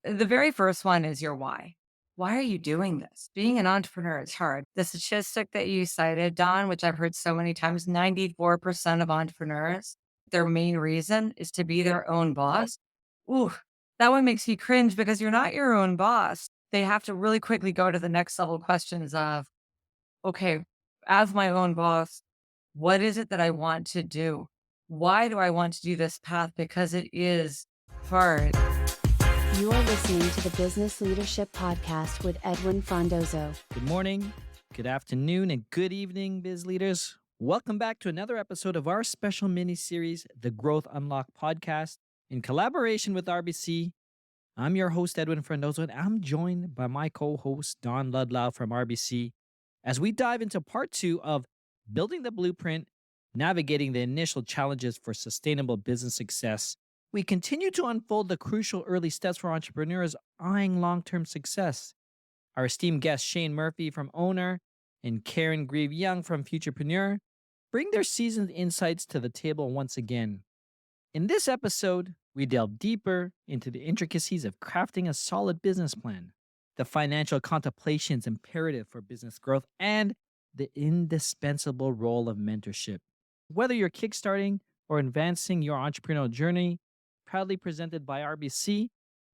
The very first one is your why. Why are you doing this? Being an entrepreneur is hard. The statistic that you cited, Don, which I've heard so many times, 94% of entrepreneurs, their main reason is to be their own boss. Ooh, that one makes you cringe because you're not your own boss. They have to really quickly go to the next level questions of, okay, as my own boss, what is it that I want to do? Why do I want to do this path? Because it is hard. You are listening to the Business Leadership Podcast with Edwin Frondozo. Good morning, good afternoon, and good evening, biz leaders. Welcome back to another episode of our special mini series, the Growth Unlock Podcast. In collaboration with RBC, I'm your host, Edwin Frondozo, and I'm joined by my co host, Don Ludlow from RBC, as we dive into part two of building the blueprint, navigating the initial challenges for sustainable business success. We continue to unfold the crucial early steps for entrepreneurs eyeing long term success. Our esteemed guests, Shane Murphy from OWNR and Karen Greve Young from Futurpreneur, bring their seasoned insights to the table once again. In this episode, we delve deeper into the intricacies of crafting a solid business plan, the financial contemplations imperative for business growth, and the indispensable role of mentorship. Whether you're kickstarting or advancing your entrepreneurial journey, proudly presented by RBC,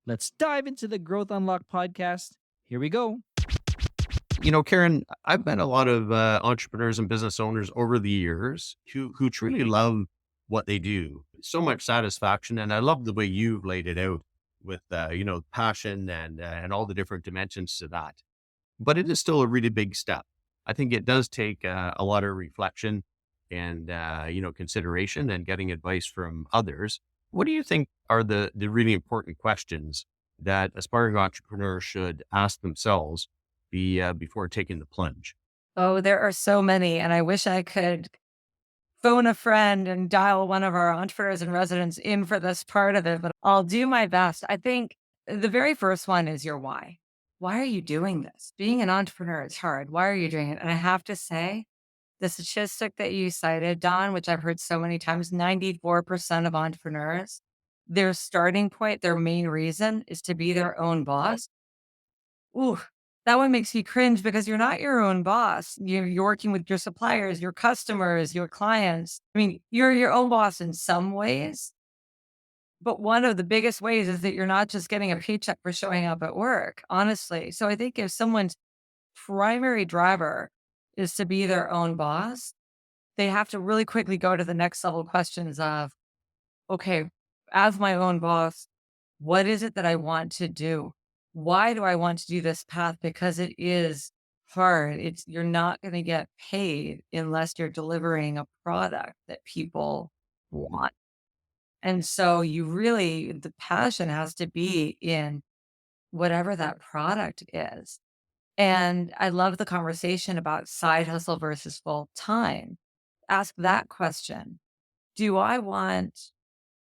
let's dive into the Growth Unlock podcast. Here we go. Karen, I've met a lot of entrepreneurs and business owners over the years who truly love what they do. So much satisfaction, and I love the way you've laid it out with passion and all the different dimensions to that. But it is still a really big step. I think it does take a lot of reflection and consideration and getting advice from others. What do you think are the really important questions that aspiring entrepreneurs should ask themselves before taking the plunge? Oh, there are so many. And I wish I could phone a friend and dial one of our entrepreneurs in residence in for this part of it, but I'll do my best. I think the very first one is your why. Why are you doing this? Being an entrepreneur is hard. Why are you doing it? And I have to say, the statistic that you cited, Don, which I've heard so many times, 94% of entrepreneurs, their starting point, their main reason is to be their own boss. Ooh, that one makes you cringe because you're not your own boss. You're working with your suppliers, your customers, your clients. I mean, you're your own boss in some ways, but one of the biggest ways is that you're not just getting a paycheck for showing up at work, honestly. So I think if someone's primary driver is to be their own boss, they have to really quickly go to the next level questions of, okay, as my own boss, what is it that I want to do? Why do I want to do this path? Because it is hard. You're not going to get paid unless you're delivering a product that people want. And so the passion has to be in whatever that product is. And I love the conversation about side hustle versus full time. Ask that question. Do I want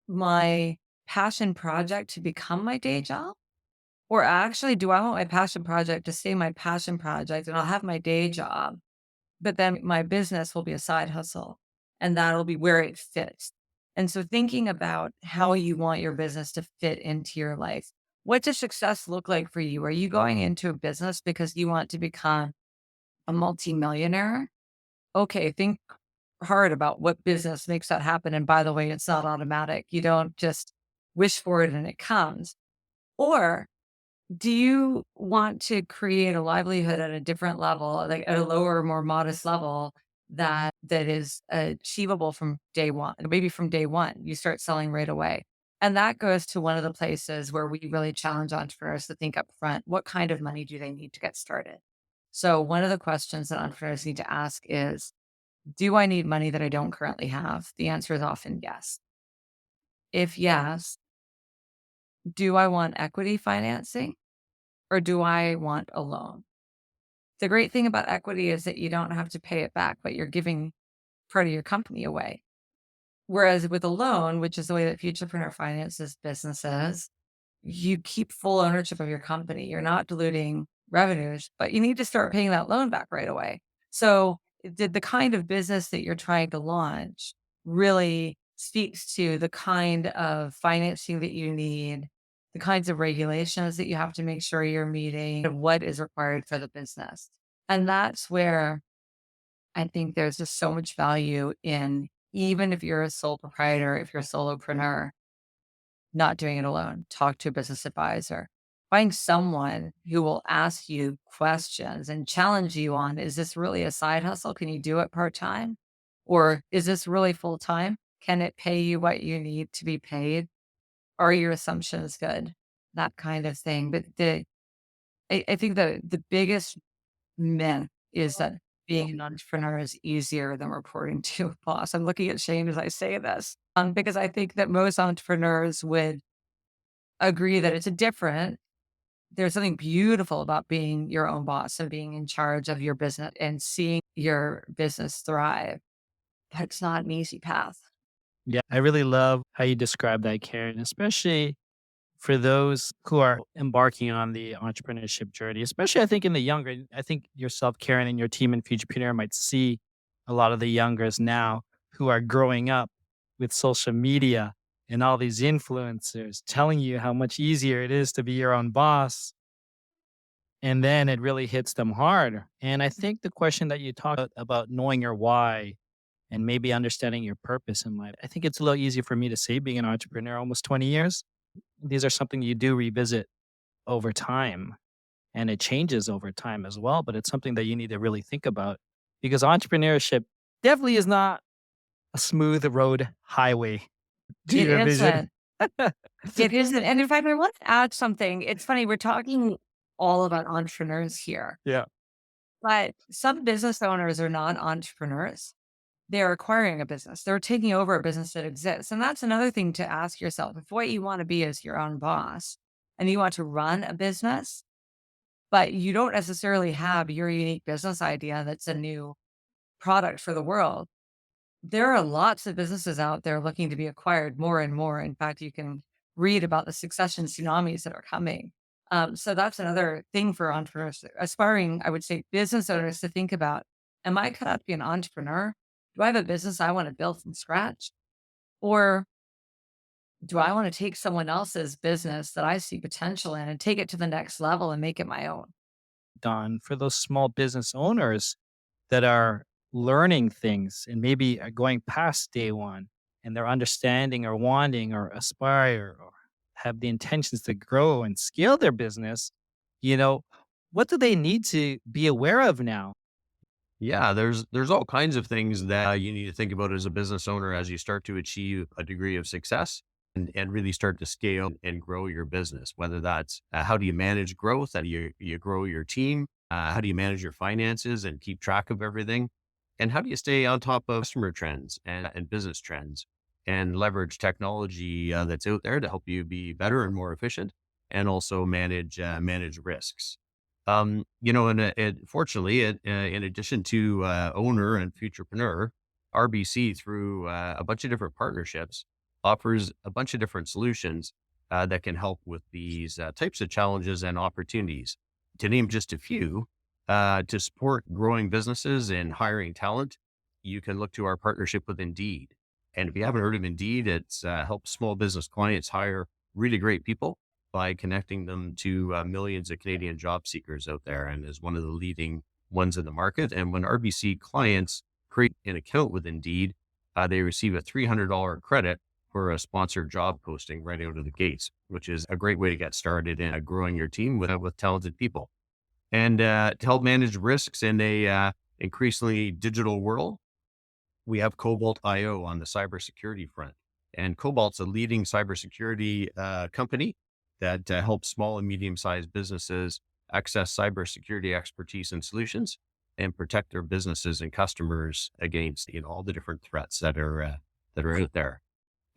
my passion project to become my day job? Or actually, do I want my passion project to stay my passion project and I'll have my day job, but then my business will be a side hustle and that'll be where it fits. And so thinking about how you want your business to fit into your life. What does success look like for you? Are you going into a business because you want to become a multimillionaire? Okay, think hard about what business makes that happen. And by the way, it's not automatic. You don't just wish for it and it comes. Or do you want to create a livelihood at a different level, like at a lower, more modest level that is achievable from day one? Maybe from day one, you start selling right away. And that goes to one of the places where we really challenge entrepreneurs to think up front, what kind of money do they need to get started? So one of the questions that entrepreneurs need to ask is, do I need money that I don't currently have? The answer is often yes. If yes, do I want equity financing or do I want a loan? The great thing about equity is that you don't have to pay it back, but you're giving part of your company away. Whereas with a loan, which is the way that Futurpreneur finances businesses, you keep full ownership of your company. You're not diluting revenues, but you need to start paying that loan back right away. So did the kind of business that you're trying to launch really speaks to the kind of financing that you need the kinds of regulations that you have to make sure you're meeting, and what is required for the business. And that's where I think there's just so much value in, even if you're a sole proprietor, if you're a solopreneur, not doing it alone. Talk to a business advisor. Find someone who will ask you questions and challenge you on, is this really a side hustle? Can you do it part time? Or is this really full time? Can it pay you what you need to be paid? Are your assumptions good? That kind of thing. But I think the biggest myth is that being an entrepreneur is easier than reporting to a boss. I'm looking at Shane as I say this, because I think that most entrepreneurs would agree that it's a different. There's something beautiful about being your own boss and being in charge of your business and seeing your business thrive. But it's not an easy path. Yeah, I really love how you describe that, Karen, especially for those who are embarking on the entrepreneurship journey, especially I think in the younger, I think yourself, Karen, and your team in Futurpreneur might see a lot of the youngers now who are growing up with social media and all these influencers telling you how much easier it is to be your own boss. And then it really hits them hard. And I think the question that you talked about knowing your why and maybe understanding your purpose in life, I think it's a little easier for me to say being an entrepreneur almost 20 years. These are something you do revisit over time and it changes over time as well. But it's something that you need to really think about because entrepreneurship definitely is not a smooth road highway. Do It you envision? isn't. It isn't. And in fact, I want to add something. It's funny, we're talking all about entrepreneurs here, Yeah. but some business owners are not entrepreneurs. They're acquiring a business. They're taking over a business that exists. And that's another thing to ask yourself. If what you want to be is your own boss and you want to run a business, but you don't necessarily have your unique business idea that's a new product for the world, there are lots of businesses out there looking to be acquired more and more. In fact, you can read about the succession tsunamis that are coming. So that's another thing for entrepreneurs, aspiring, I would say, business owners to think about. Am I cut out to be an entrepreneur? Do I have a business I want to build from scratch? Or do I want to take someone else's business that I see potential in and take it to the next level and make it my own? Don, for those small business owners that are learning things and maybe are going past day one and they're understanding or wanting or aspire or have the intentions to grow and scale their business, you know, what do they need to be aware of now? Yeah, there's all kinds of things that you need to think about as a business owner as you start to achieve a degree of success and really start to scale and grow your business. Whether that's how do you manage growth, how do you grow your team, how do you manage your finances and keep track of everything, and how do you stay on top of customer trends and business trends and leverage technology that's out there to help you be better and more efficient, and also manage risks. Fortunately, in addition to owner and futurepreneur, RBC through a bunch of different partnerships offers a bunch of different solutions that can help with these types of challenges and opportunities. To name just a few, to support growing businesses and hiring talent, you can look to our partnership with Indeed. And if you haven't heard of Indeed, it's helps small business clients hire really great people by connecting them to millions of Canadian job seekers out there and is one of the leading ones in the market. And when RBC clients create an account with Indeed, they receive a $300 credit for a sponsored job posting right out of the gates, which is a great way to get started in growing your team with talented people. And to help manage risks in a increasingly digital world, we have Cobalt IO on the cybersecurity front. And Cobalt's a leading cybersecurity company that helps small and medium-sized businesses access cybersecurity expertise and solutions and protect their businesses and customers against all the different threats that are out there.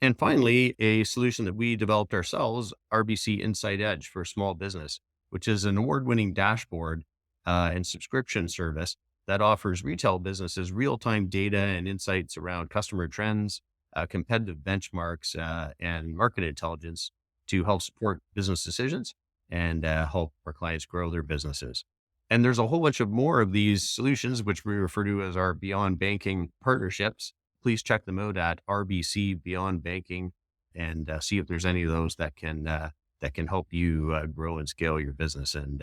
And finally, a solution that we developed ourselves, RBC Insight Edge for small business, which is an award-winning dashboard and subscription service that offers retail businesses real-time data and insights around customer trends, competitive benchmarks, and market intelligence to help support business decisions and help our clients grow their businesses. And there's a whole bunch of more of these solutions, which we refer to as our Beyond Banking partnerships. Please check them out at RBC Beyond Banking and see if there's any of those that that can help you grow and scale your business and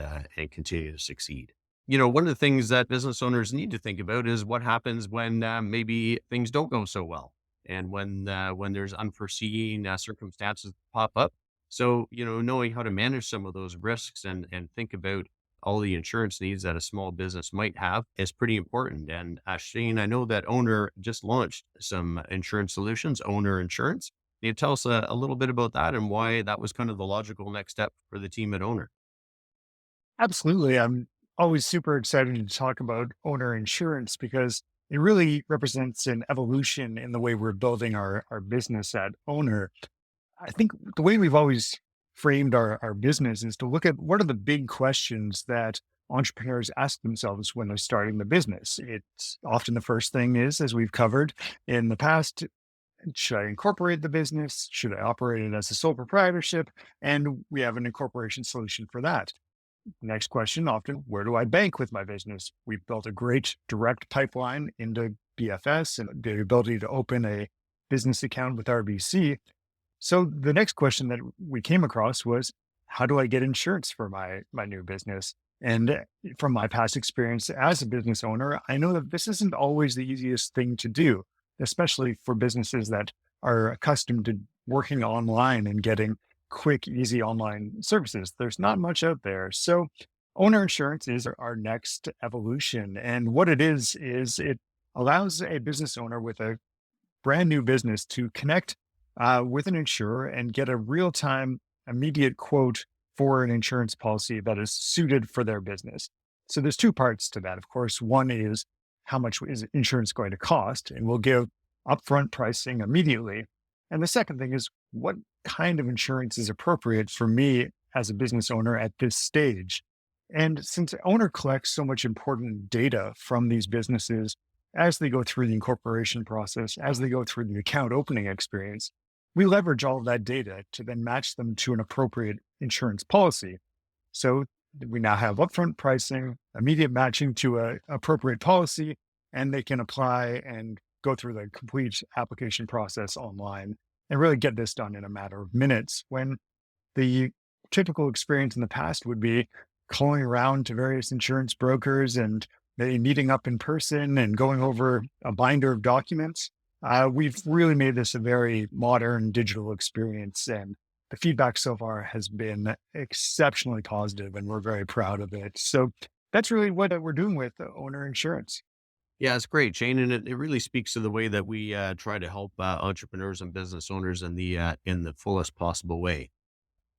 continue to succeed. You know, one of the things that business owners need to think about is what happens when maybe things don't go so well, and when there's unforeseen circumstances pop up. So, you know, knowing how to manage some of those risks and think about all the insurance needs that a small business might have is pretty important. And Shane, I know that Owner just launched some insurance solutions, Owner Insurance. Can you tell us a little bit about that and why that was kind of the logical next step for the team at Owner? Absolutely. I'm always super excited to talk about owner insurance because it really represents an evolution in the way we're building our business at owner. I think the way we've always framed our business is to look at what are the big questions that entrepreneurs ask themselves when they're starting the business. It's often the first thing is, as we've covered in the past, should I incorporate the business? Should I operate it as a sole proprietorship? And we have an incorporation solution for that. Next question, often, where do I bank with my business? We've built a great direct pipeline into BFS and the ability to open a business account with RBC. So the next question that we came across was, how do I get insurance for my new business? And from my past experience as a business owner, I know that this isn't always the easiest thing to do, especially for businesses that are accustomed to working online and getting quick, easy online services. There's not much out there. So owner insurance is our next evolution. And what it is it allows a business owner with a brand new business to connect with an insurer and get a real time, immediate quote for an insurance policy that is suited for their business. So there's two parts to that. Of course, one is how much is insurance going to cost, and we'll give upfront pricing immediately. And the second thing is what kind of insurance is appropriate for me as a business owner at this stage. And since owner collects so much important data from these businesses as they go through the incorporation process, as they go through the account opening experience, we leverage all of that data to then match them to an appropriate insurance policy. So we now have upfront pricing, immediate matching to a appropriate policy, and they can apply and go through the complete application process online and really get this done in a matter of minutes. When the typical experience in the past would be calling around to various insurance brokers and maybe meeting up in person and going over a binder of documents. We've really made this a very modern digital experience, and the feedback so far has been exceptionally positive, and we're very proud of it. So that's really what we're doing with owner insurance. Yeah, it's great, Shane, and it really speaks to the way that we try to help entrepreneurs and business owners in the fullest possible way.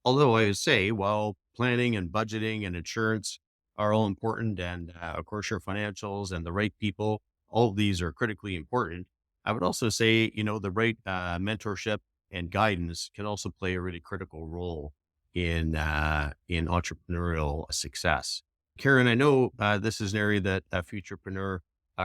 Although I would say, while planning and budgeting and insurance are all important, and of course your financials and the right people, all of these are critically important. I would also say, you know, the right mentorship and guidance can also play a really critical role in entrepreneurial success. Karen, I know this is an area that a futurepreneur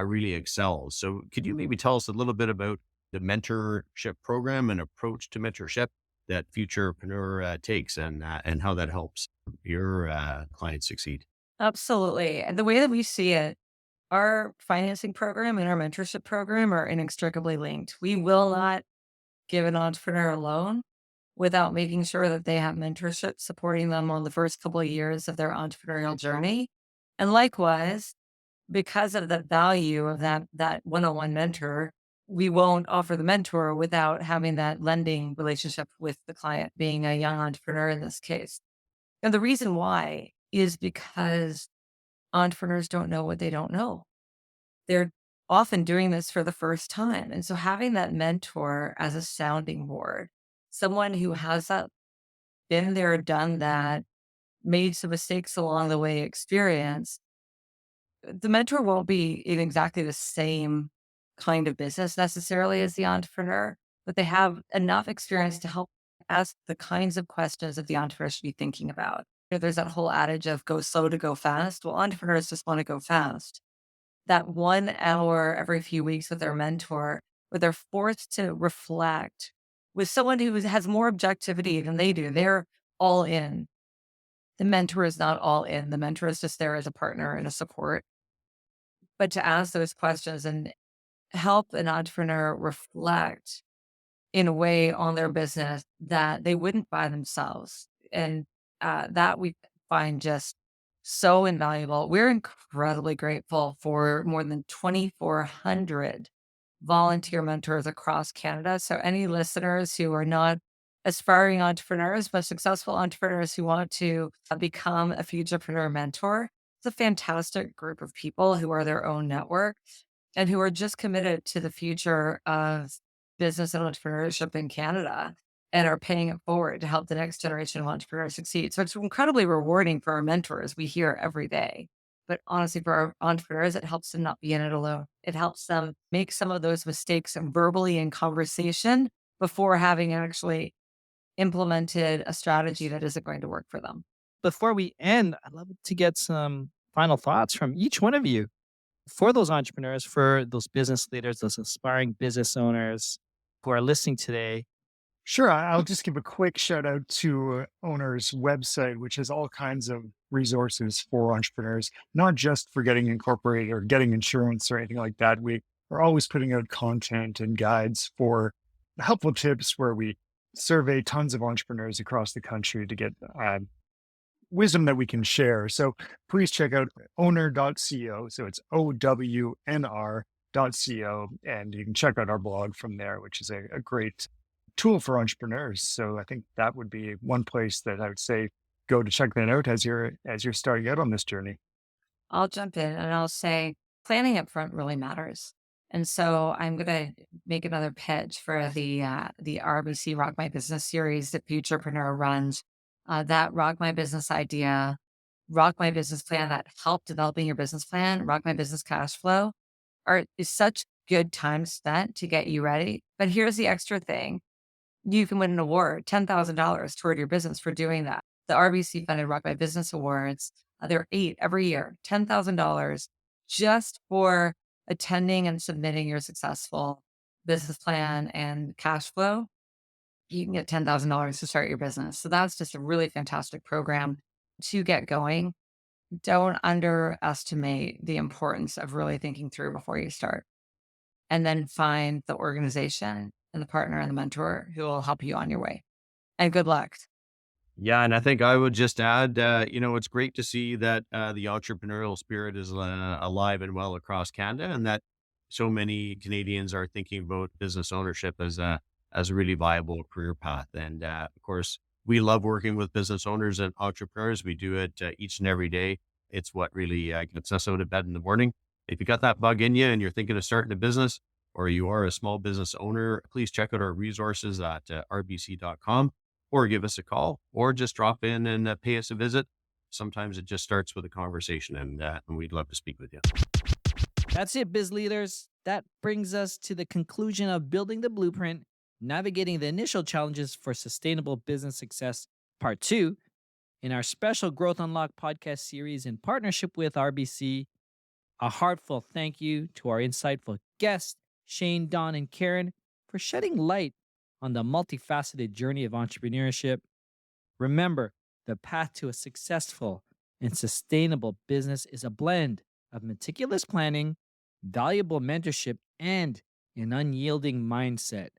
really excels. So, could you maybe tell us a little bit about the mentorship program and approach to mentorship that futurepreneur takes, and how that helps your clients succeed? Absolutely. And the way that we see it, our financing program and our mentorship program are inextricably linked. We will not give an entrepreneur a loan without making sure that they have mentorship supporting them on the first couple of years of their entrepreneurial journey. And likewise, because of the value of that one-on-one mentor, we won't offer the mentor without having that lending relationship with the client, being a young entrepreneur in this case. And the reason why is because entrepreneurs don't know what they don't know. They're often doing this for the first time. And so having that mentor as a sounding board, someone who has that been there, done that, made some mistakes along the way experience, the mentor won't be in exactly the same kind of business necessarily as the entrepreneur, but they have enough experience to help ask the kinds of questions that the entrepreneur should be thinking about. There's that whole adage of go slow to go fast. Well, entrepreneurs just want to go fast. That 1 hour every few weeks with their mentor, where they're forced to reflect with someone who has more objectivity than they do. They're all in. The mentor is not all in. The mentor is just there as a partner and a support. But to ask those questions and help an entrepreneur reflect in a way on their business that they wouldn't by themselves. And that we find just so invaluable. We're incredibly grateful for more than 2,400 volunteer mentors across Canada. So, any listeners who are not aspiring entrepreneurs, but successful entrepreneurs who want to become a futurepreneur mentor, it's a fantastic group of people who are their own network and who are just committed to the future of business and entrepreneurship in Canada and are paying it forward to help the next generation of entrepreneurs succeed. So it's incredibly rewarding for our mentors. We hear every day. But honestly, for our entrepreneurs, it helps them not be in it alone. It helps them make some of those mistakes verbally in conversation before having actually implemented a strategy that isn't going to work for them. Before we end, I'd love to get some final thoughts from each one of you for those entrepreneurs, for those business leaders, those aspiring business owners who are listening today. Sure. I'll just give a quick shout out to OWNR's website, which has all kinds of resources for entrepreneurs, not just for getting incorporated or getting insurance or anything like that. We are always putting out content and guides for helpful tips where we survey tons of entrepreneurs across the country to get wisdom that we can share. So please check out owner.co. So it's OWNR.co. And you can check out our blog from there, which is a great tool for entrepreneurs. So I think that would be one place that I would say go to check that out as you're starting out on this journey. I'll jump in and I'll say planning up front really matters. And so I'm going to make another pitch for the RBC Rock My Business series that Futurepreneur runs. That Rock My Business idea, Rock My Business plan, that help developing your business plan, Rock My Business cash flow is such good time spent to get you ready. But here's the extra thing. You can win an award, $10,000 toward your business for doing that. The RBC funded Rock My Business Awards, there are 8 every year, $10,000 just for attending and submitting your successful business plan and cash flow. You can get $10,000 to start your business. So that's just a really fantastic program to get going. Don't underestimate the importance of really thinking through before you start. And then find the organization and the partner and the mentor who will help you on your way. And good luck. Yeah, and I think I would just add, it's great to see that the entrepreneurial spirit is alive and well across Canada, and that so many Canadians are thinking about business ownership as a really viable career path. And of course, we love working with business owners and entrepreneurs. We do it each and every day. It's what really gets us out of bed in the morning. If you got that bug in you and you're thinking of starting a business, or you are a small business owner, please check out our resources at rbc.com, or give us a call, or just drop in and pay us a visit. Sometimes it just starts with a conversation, and we'd love to speak with you. That's it, biz leaders. That brings us to the conclusion of Building the Blueprint, Navigating the Initial Challenges for Sustainable Business Success, Part 2, in our special Growth Unlock podcast series in partnership with RBC. A heartfelt thank you to our insightful guests, Shane, Don, and Karen, for shedding light on the multifaceted journey of entrepreneurship. Remember, the path to a successful and sustainable business is a blend of meticulous planning, valuable mentorship, and an unyielding mindset.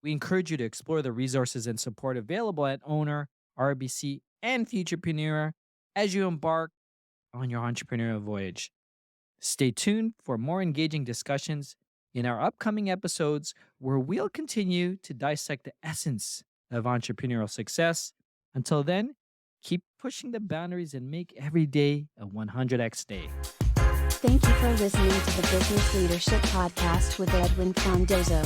We encourage you to explore the resources and support available at OWNR, RBC, and Futurpreneur as you embark on your entrepreneurial voyage. Stay tuned for more engaging discussions in our upcoming episodes, where we'll continue to dissect the essence of entrepreneurial success. Until then, keep pushing the boundaries and make every day a 100x day. Thank you for listening to the Business Leadership Podcast with Edwin Frondozo.